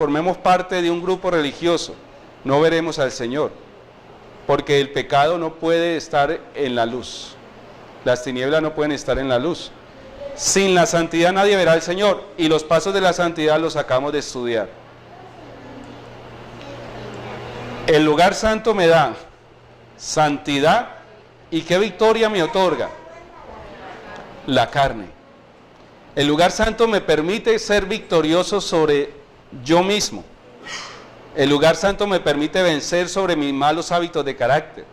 formemos parte de un grupo religioso, no veremos al Señor, porque el pecado no puede estar en la luz, las tinieblas no pueden estar en la luz. Sin la santidad nadie verá al Señor, y los pasos de la santidad los acabamos de estudiar. El lugar santo me da santidad, ¿y qué victoria me otorga? La carne. El lugar santo me permite ser victorioso sobre yo mismo. El lugar santo me permite vencer sobre mis malos hábitos de carácter,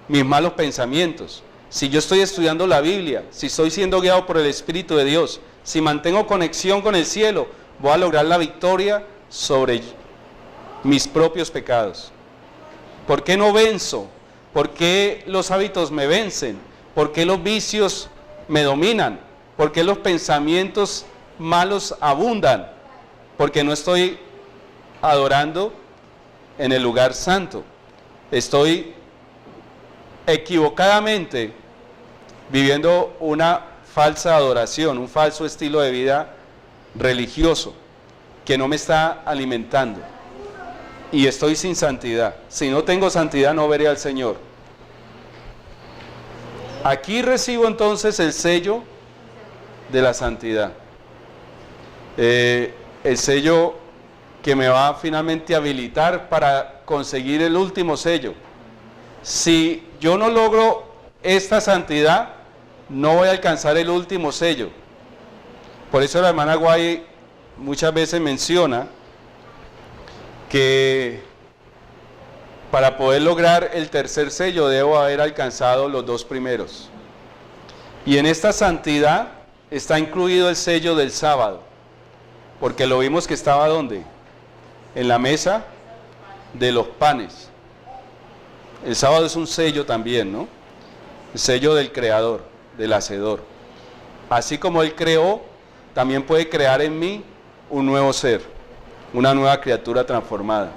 mis malos pensamientos. Si yo estoy estudiando la Biblia, si estoy siendo guiado por el Espíritu de Dios, si mantengo conexión con el cielo, voy a lograr la victoria sobre mis propios pecados. ¿Por qué no venzo? ¿Por qué los hábitos me vencen? ¿Por qué los vicios me dominan? ¿Por qué los pensamientos malos abundan? Porque no estoy adorando en el lugar santo. Estoy equivocadamente viviendo una falsa adoración, un falso estilo de vida religioso que no me está alimentando. Y estoy sin santidad. Si no tengo santidad no veré al Señor. Aquí recibo entonces el sello de la santidad. El sello que me va finalmente a habilitar para conseguir el último sello. Si yo no logro esta santidad, no voy a alcanzar el último sello. Por eso la hermana Guay muchas veces menciona que para poder lograr el tercer sello debo haber alcanzado los dos primeros. Y en esta santidad está incluido el sello del sábado, porque lo vimos que estaba ¿dónde? En la mesa de los panes. El sábado es un sello también, ¿no? El sello del Creador, del Hacedor. Así como Él creó, también puede crear en mí un nuevo ser, una nueva criatura transformada.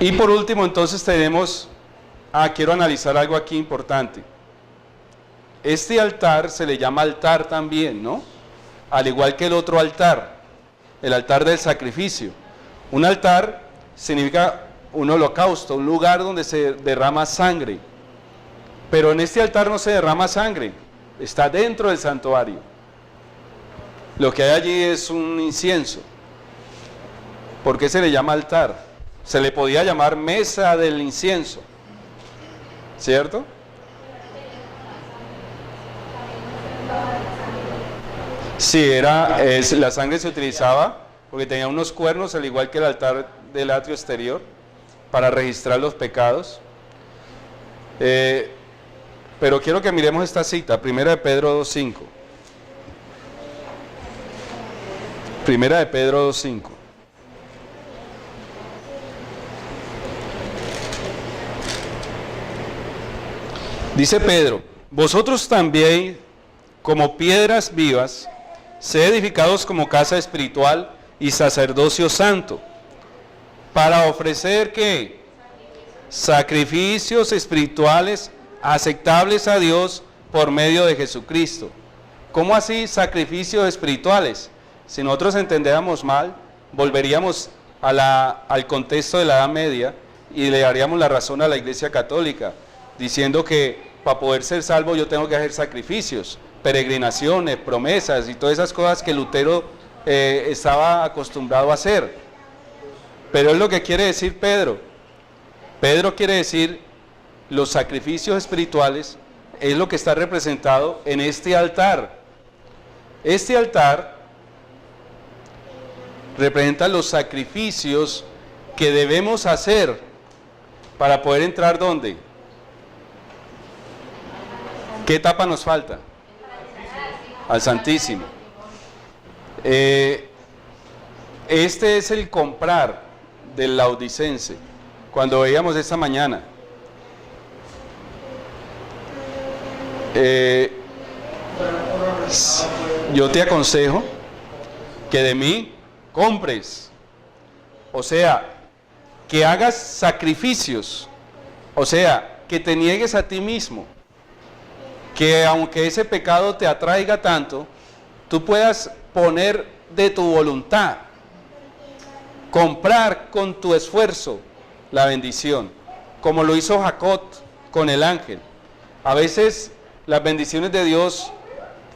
Y por último entonces tenemos, quiero analizar algo aquí importante. Este altar se le llama altar también, ¿no? Al igual que el otro altar, el altar del sacrificio. Un altar significa un holocausto, un lugar donde se derrama sangre. Pero en este altar no se derrama sangre, está dentro del santuario. Lo que hay allí es un incienso. ¿Por qué se le llama altar? Se le podía llamar mesa del incienso, ¿cierto? Sí, la sangre se utilizaba porque tenía unos cuernos, al igual que el altar del atrio exterior, para registrar los pecados. Pero quiero que miremos esta cita, 1 de Pedro 2:5. 1 de Pedro 2:5. Dice Pedro: vosotros también, como piedras vivas, sed edificados como casa espiritual y sacerdocio santo, para ofrecer ¿qué? Sacrificios espirituales aceptables a Dios por medio de Jesucristo. ¿Cómo así sacrificios espirituales? Si nosotros entendiéramos mal, volveríamos al contexto de la Edad Media y le daríamos la razón a la Iglesia Católica, diciendo que para poder ser salvo yo tengo que hacer sacrificios, peregrinaciones, promesas y todas esas cosas que Lutero estaba acostumbrado a hacer. Pero es lo que quiere decir Pedro. Pedro quiere decir los sacrificios espirituales es lo que está representado en este altar. Este altar representa los sacrificios que debemos hacer para poder entrar ¿dónde? ¿Qué etapa nos falta? Al Santísimo. Este es el comprar del laodicense. Cuando veíamos esta mañana, yo te aconsejo que de mí compres, o sea, que hagas sacrificios, o sea, que te niegues a ti mismo, que aunque ese pecado te atraiga tanto, tú puedas poner de tu voluntad, comprar con tu esfuerzo la bendición, como lo hizo Jacob con el ángel. A veces las bendiciones de Dios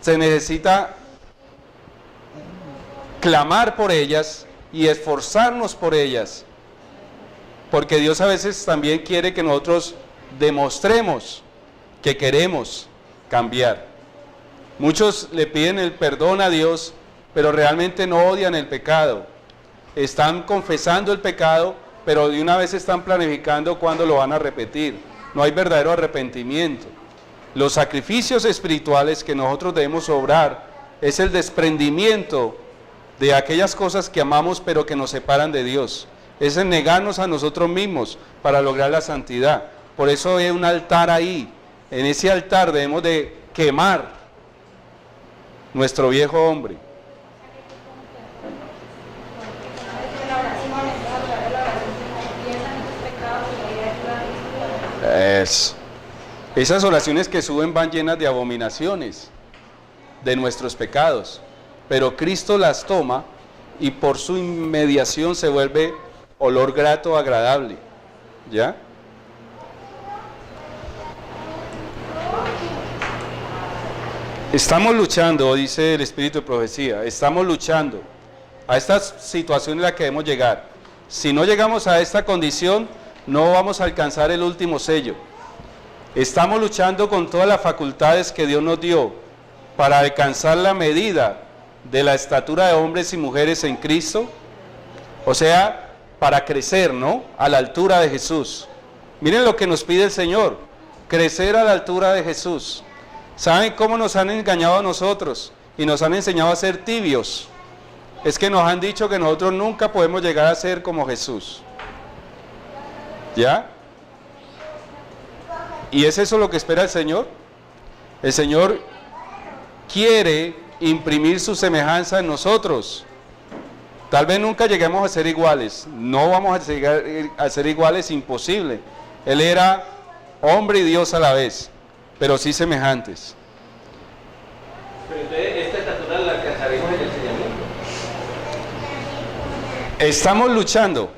se necesita clamar por ellas y esforzarnos por ellas, porque Dios a veces también quiere que nosotros demostremos que queremos cambiar. Muchos le piden el perdón a Dios, pero realmente no odian el pecado. Están confesando el pecado, pero de una vez están planificando cuándo lo van a repetir. No hay verdadero arrepentimiento. Los sacrificios espirituales que nosotros debemos obrar es el desprendimiento de aquellas cosas que amamos pero que nos separan de Dios. Es el negarnos a nosotros mismos para lograr la santidad. Por eso hay un altar ahí. En ese altar debemos de quemar nuestro viejo hombre. Esas oraciones que suben van llenas de abominaciones, de nuestros pecados, pero Cristo las toma y por su inmediación se vuelve olor grato, agradable. ¿Ya? Estamos luchando, dice el Espíritu de Profecía, estamos luchando a esta situación en la que debemos llegar. Si no llegamos a esta condición, no vamos a alcanzar el último sello. Estamos luchando con todas las facultades que Dios nos dio para alcanzar la medida de la estatura de hombres y mujeres en Cristo, o sea, para crecer, ¿no?, a la altura de Jesús. Miren lo que nos pide el Señor, crecer a la altura de Jesús. ¿Saben cómo nos han engañado a nosotros? Y nos han enseñado a ser tibios. Es que nos han dicho que nosotros nunca podemos llegar a ser como Jesús. ¿Ya? ¿Y es eso lo que espera el Señor? El Señor quiere imprimir su semejanza en nosotros. Tal vez nunca lleguemos a ser iguales. No vamos a llegar a ser iguales, imposible. Él era hombre y Dios a la vez, pero sí semejantes. Pero entonces esta estatura la alcanzaremos en el enseñamiento. Estamos luchando.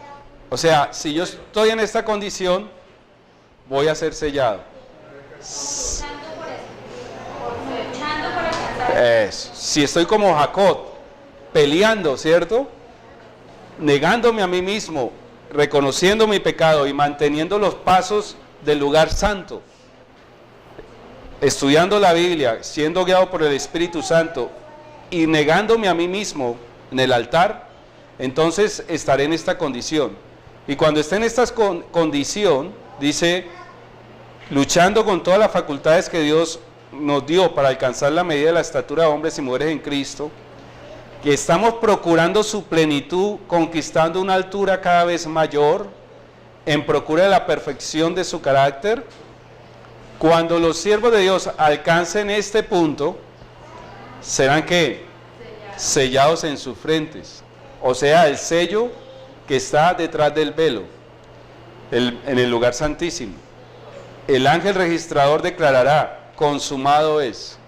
O sea, si yo estoy en esta condición, voy a ser sellado. Si estoy como Jacob, peleando, ¿cierto? Negándome a mí mismo, reconociendo mi pecado y manteniendo los pasos del lugar santo, estudiando la Biblia, siendo guiado por el Espíritu Santo y negándome a mí mismo en el altar, entonces estaré en esta condición. Y cuando esté en esta condición, dice, luchando con todas las facultades que Dios nos dio para alcanzar la medida de la estatura de hombres y mujeres en Cristo, que estamos procurando su plenitud, conquistando una altura cada vez mayor, en procura de la perfección de su carácter. Cuando los siervos de Dios alcancen este punto, serán ¿qué? Sellados en sus frentes. O sea, el sello que está detrás del velo, en el lugar santísimo. El ángel registrador declarará, consumado es.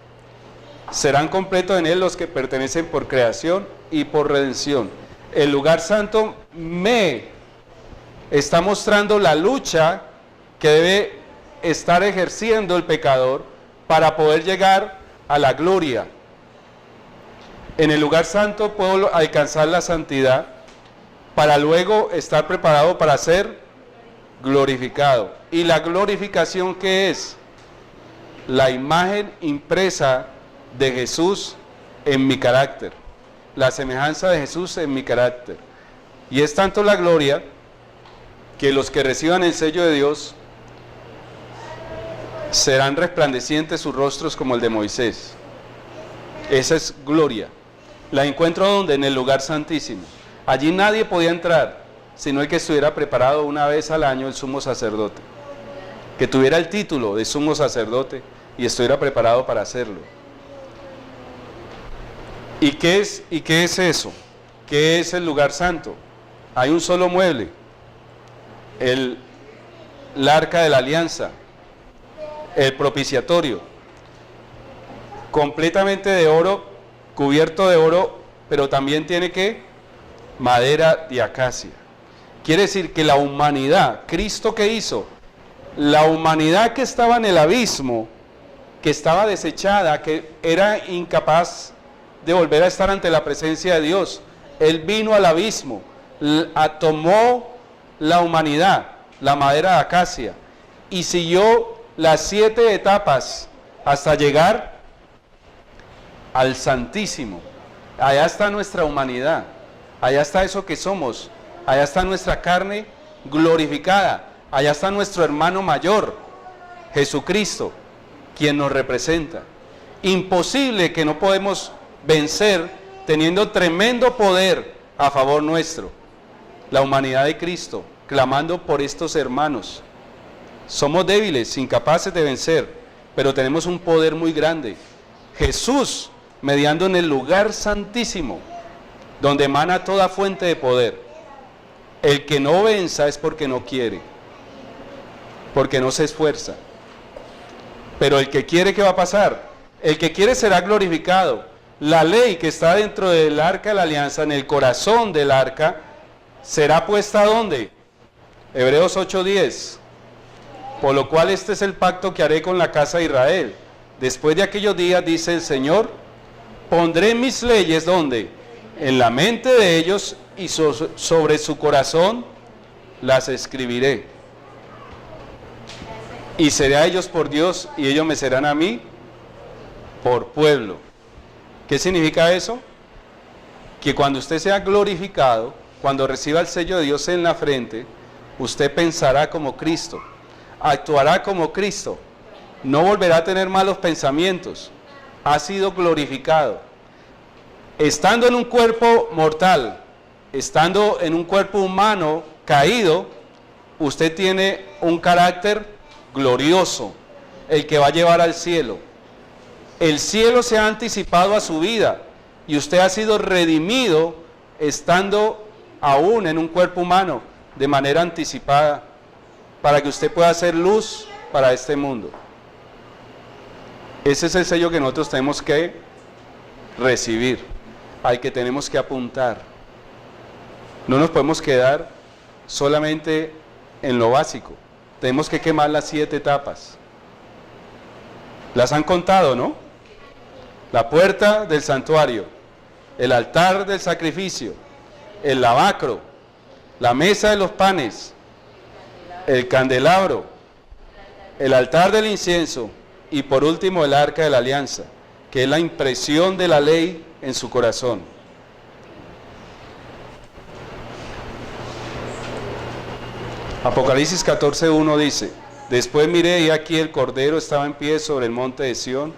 Serán completos en él los que pertenecen por creación y por redención. El lugar santo me está mostrando la lucha que debe estar ejerciendo el pecador para poder llegar a la gloria. En el lugar santo puedo alcanzar la santidad para luego estar preparado para ser glorificado. ¿Y la glorificación qué es? La imagen impresa de Jesús en mi carácter, la semejanza de Jesús en mi carácter. Y es tanto la gloria que los que reciban el sello de Dios serán resplandecientes sus rostros como el de Moisés. Esa es gloria. La encuentro donde, en el lugar santísimo. Allí nadie podía entrar, sino el que estuviera preparado una vez al año, el sumo sacerdote, que tuviera el título de sumo sacerdote y estuviera preparado para hacerlo. ¿Y qué es eso? ¿Qué es el lugar santo? Hay un solo mueble, el arca de la alianza, el propiciatorio, completamente de oro, cubierto de oro pero también tiene que madera de acacia. Quiere decir que la humanidad, ¿Cristo qué hizo? La humanidad que estaba en el abismo, que estaba desechada, que era incapaz de volver a estar ante la presencia de Dios, Él vino al abismo, tomó la humanidad, la madera de acacia, y siguió las 7 etapas hasta llegar al Santísimo. Allá está nuestra humanidad, allá está eso que somos, allá está nuestra carne glorificada, allá está nuestro hermano mayor, Jesucristo, quien nos representa. Imposible que no podemos vencer teniendo tremendo poder a favor nuestro. La humanidad de Cristo, clamando por estos hermanos. Somos débiles, incapaces de vencer, pero tenemos un poder muy grande. Jesús, mediando en el lugar santísimo, donde emana toda fuente de poder. El que no venza es porque no quiere, porque no se esfuerza. Pero el que quiere, ¿qué va a pasar? El que quiere será glorificado. La ley que está dentro del arca de la alianza, en el corazón del arca, será puesta ¿dónde? Hebreos 8:10. Por lo cual este es el pacto que haré con la casa de Israel. Después de aquellos días, dice el Señor, pondré mis leyes ¿dónde? En la mente de ellos y sobre su corazón las escribiré. Y seré a ellos por Dios y ellos me serán a mí por pueblo. ¿Qué significa eso? Que cuando usted sea glorificado, cuando reciba el sello de Dios en la frente, usted pensará como Cristo, actuará como Cristo, no volverá a tener malos pensamientos, ha sido glorificado. Estando en un cuerpo mortal, estando en un cuerpo humano caído, usted tiene un carácter glorioso, el que va a llevar al cielo. El cielo se ha anticipado a su vida y usted ha sido redimido estando aún en un cuerpo humano de manera anticipada para que usted pueda hacer luz para este mundo. Ese es el sello que nosotros tenemos que recibir, al que tenemos que apuntar. No nos podemos quedar solamente en lo básico. Tenemos que quemar las 7 etapas. Las han contado, ¿no? La puerta del santuario, el altar del sacrificio, el lavacro, la mesa de los panes, el candelabro, el altar del incienso y por último el arca de la alianza, que es la impresión de la ley en su corazón. Apocalipsis 14:1 dice, después miré y aquí el Cordero estaba en pie sobre el monte de Sión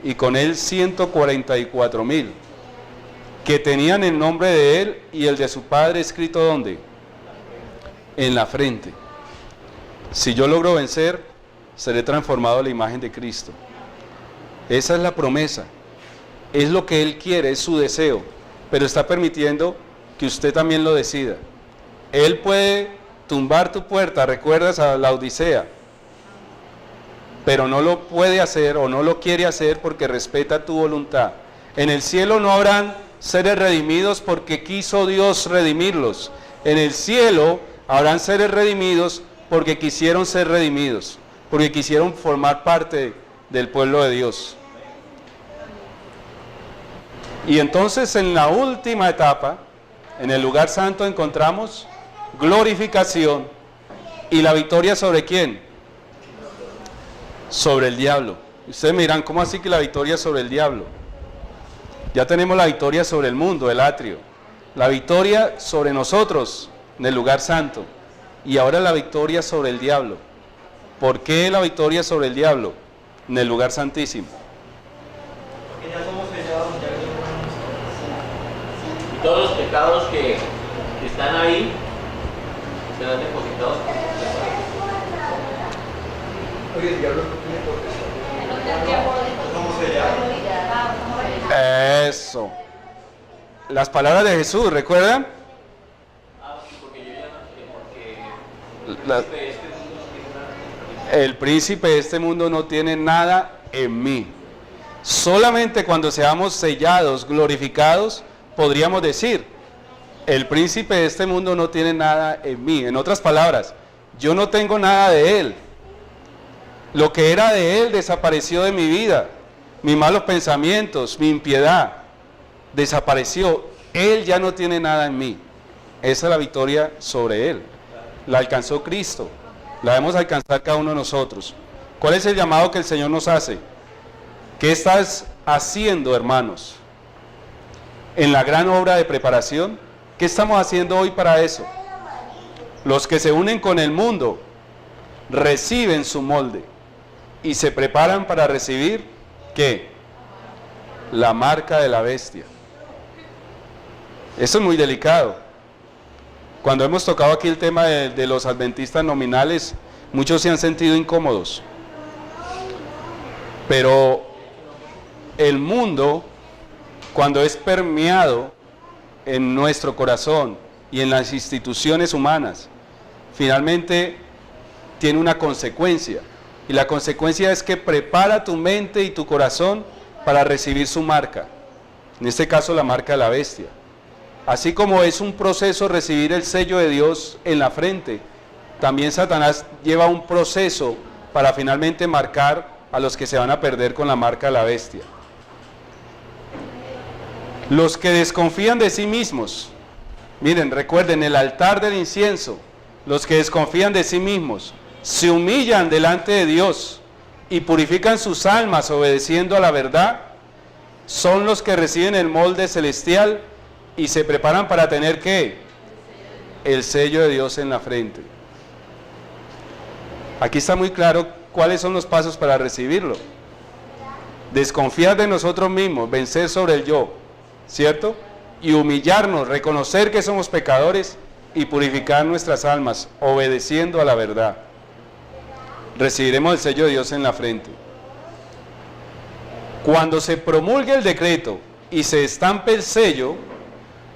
y con él 144,000 que tenían el nombre de él y el de su padre escrito ¿dónde? En la frente. Si yo logro vencer, seré transformado a la imagen de Cristo. Esa es la promesa, es lo que Él quiere, es su deseo, pero está permitiendo que usted también lo decida. Él puede tumbar tu puerta, recuerdas a la Odisea, pero no lo puede hacer o no lo quiere hacer porque respeta tu voluntad. En el cielo no habrán seres redimidos porque quiso Dios redimirlos. En el cielo habrán seres redimidos porque quisieron ser redimidos, porque quisieron formar parte del pueblo de Dios. Y entonces en la última etapa, en el lugar santo encontramos glorificación y la victoria ¿sobre quién? Sobre el diablo. Ustedes me dirán, ¿cómo así que la victoria sobre el diablo? Ya tenemos la victoria sobre el mundo, el atrio, la victoria sobre nosotros en el lugar santo y ahora la victoria sobre el diablo. ¿Por qué la victoria sobre el diablo en el lugar santísimo? Porque ya somos sellados, ya y todos los pecados que están ahí serán depositados. Oye, el diablo no tiene potestad. Somos sellados. Eso. Las palabras de Jesús, ¿recuerdan? Porque yo ya no porque el príncipe de este mundo no tiene nada en mí. Solamente cuando seamos sellados, glorificados, podríamos decir, el príncipe de este mundo no tiene nada en mí. En otras palabras, yo no tengo nada de él. Lo que era de él desapareció de mi vida. Mis malos pensamientos, mi impiedad, desapareció. Él ya no tiene nada en mí. Esa es la victoria sobre él. La alcanzó Cristo. La debemos alcanzar cada uno de nosotros. ¿Cuál es el llamado que el Señor nos hace? ¿Qué estás haciendo, hermanos? En la gran obra de preparación, ¿qué estamos haciendo hoy para eso? Los que se unen con el mundo reciben su molde y se preparan para recibir, ¿qué? La marca de la bestia. Eso es muy delicado. Cuando hemos tocado aquí el tema de los adventistas nominales, muchos se han sentido incómodos. Pero el mundo, cuando es permeado en nuestro corazón y en las instituciones humanas, finalmente tiene una consecuencia. Y la consecuencia es que prepara tu mente y tu corazón para recibir su marca. En este caso, la marca de la bestia. Así como es un proceso recibir el sello de Dios en la frente, también Satanás lleva un proceso para finalmente marcar a los que se van a perder con la marca de la bestia. Los que desconfían de sí mismos, miren, recuerden el altar del incienso, los que desconfían de sí mismos, se humillan delante de Dios y purifican sus almas obedeciendo a la verdad, son los que reciben el molde celestial y se preparan para tener ¿qué? El sello de Dios en la frente. Aquí está muy claro cuáles son los pasos para recibirlo. Desconfiar de nosotros mismos, vencer sobre el yo, ¿cierto? Y humillarnos, reconocer que somos pecadores y purificar nuestras almas, obedeciendo a la verdad. Recibiremos el sello de Dios en la frente. Cuando se promulgue el decreto y se estampe el sello,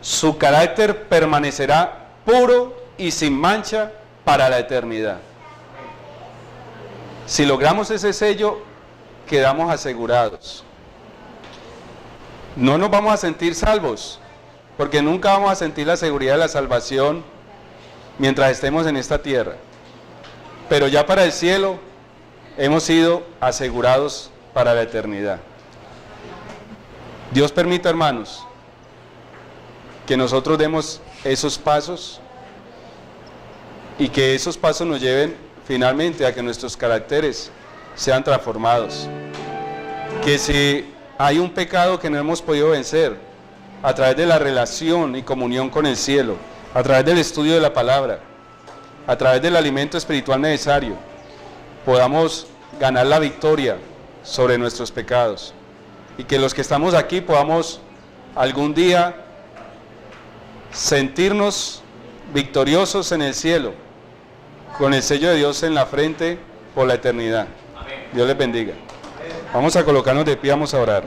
su carácter permanecerá puro y sin mancha para la eternidad. Si logramos ese sello, quedamos asegurados. No nos vamos a sentir salvos, porque nunca vamos a sentir la seguridad de la salvación mientras estemos en esta tierra. Pero ya para el cielo hemos sido asegurados para la eternidad. Dios permita, hermanos, que nosotros demos esos pasos y que esos pasos nos lleven finalmente a que nuestros caracteres sean transformados. Que si hay un pecado que no hemos podido vencer, a través de la relación y comunión con el cielo, a través del estudio de la palabra, a través del alimento espiritual necesario, podamos ganar la victoria sobre nuestros pecados. Y que los que estamos aquí podamos algún día sentirnos victoriosos en el cielo, con el sello de Dios en la frente por la eternidad. Dios les bendiga. Vamos a colocarnos de pie, vamos a orar.